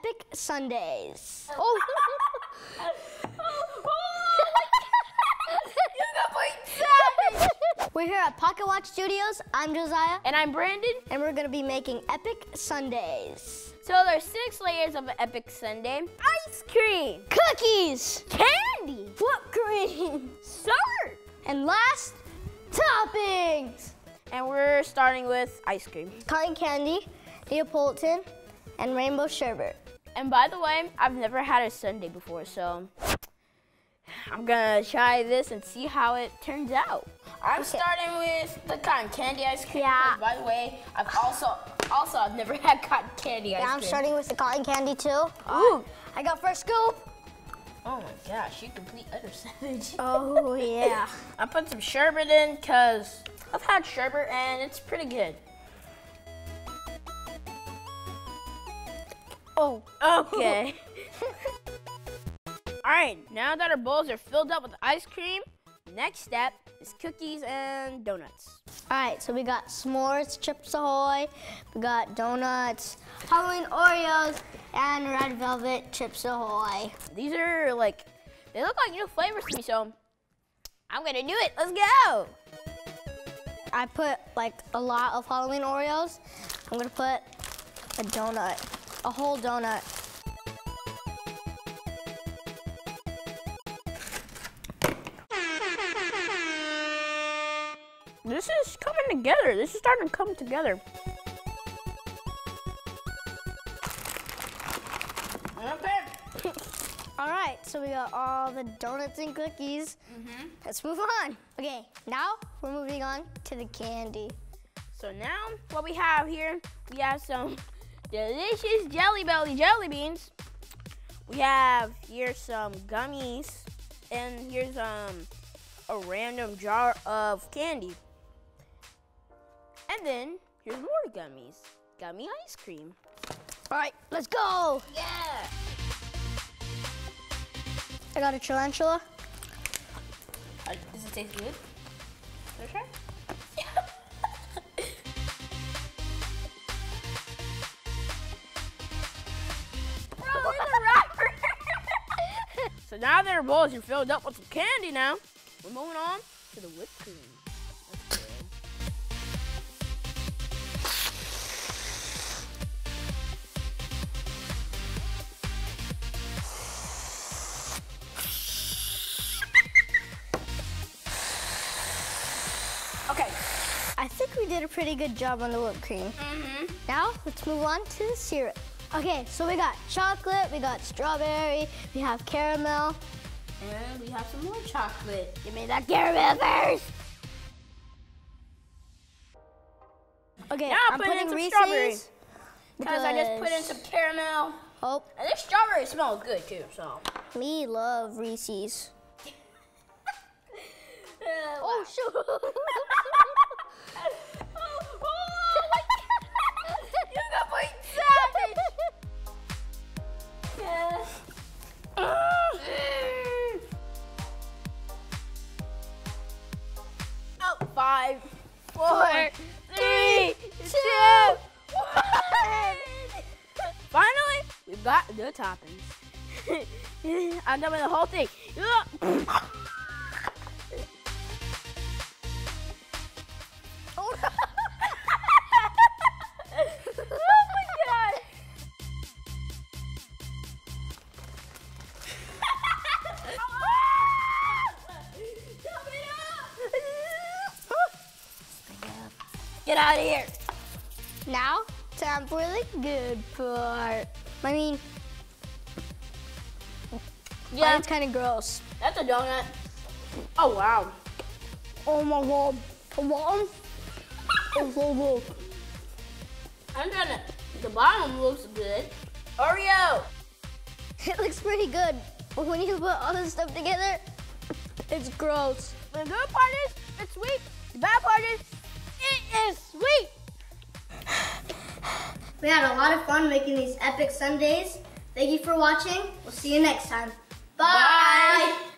epic sundaes. Oh. We're here at Pocket Watch Studios. I'm Josiah. And I'm Brandon. And we're gonna be making epic sundaes. So there's 6 layers of an epic sundae. Ice cream, Cookies, candy, whipped cream, syrup, and last, toppings. and we're starting with ice cream. Cotton candy, Neapolitan, and rainbow sherbet. And by the way, I've never had a sundae before, so I'm gonna try this and see how it turns out. I'm starting with the cotton candy ice cream. Yeah. By the way, I've I've never had cotton candy ice cream. Yeah, I'm starting with the cotton candy too. Ooh. I got first scoop. Oh my gosh, you complete utter savage. Oh yeah. I put some sherbet in because I've had sherbet and it's pretty good. Oh. Okay. All right, now that our bowls are filled up with ice cream, next step is cookies and donuts. All right, so we got s'mores, Chips Ahoy, we got donuts, Halloween Oreos, and red velvet Chips Ahoy. These are they look like new flavors to me, so I'm gonna do it. Let's go. I put a lot of Halloween Oreos. I'm gonna put a donut, a whole donut. This is coming together. This is starting to come together. Okay. All right, so we got all the donuts and cookies. Let's move on. Okay, now we're moving on to the candy. So now what we have here, we have some delicious Jelly Belly jelly beans. We have here some gummies, and here's a random jar of candy. And then here's more gummies, gummy ice cream. All right, let's go. Yeah. I got a tarantula. Does it taste good? Wanna try? Bro, it's a wrapper. So now that our bowls are filled up with some candy now, we're moving on to the whipped cream. Let's go. Okay. I think we did a pretty good job on the whipped cream. Now let's move on to the syrup. Okay, so we got chocolate, we got strawberry, we have caramel. And we have some more chocolate. Give me that caramel first. Okay, Now I'm put in putting some Reese's. strawberry. Because I just put in some caramel. Oh, And this strawberry smells good too, so. me love Reese's. Oh, shoot. You got my savage. Oh, 5, 4, 3, 2, 1. Finally, we've got the toppings. I'm done with the whole thing. Oh, no. Oh my god! Get out of here! Now, time for the good part. I mean, Yeah, it's kind of gross. that's a donut. Oh wow! Oh my god. Come on. Oh, so good. I'm gonna. The bottom looks good. Oreo. It looks pretty good, but when you put all this stuff together, it's gross. The good part is it's sweet. The bad part is it is sweet. We had a lot of fun making these epic sundaes. Thank you for watching. We'll see you next time. Bye. Bye.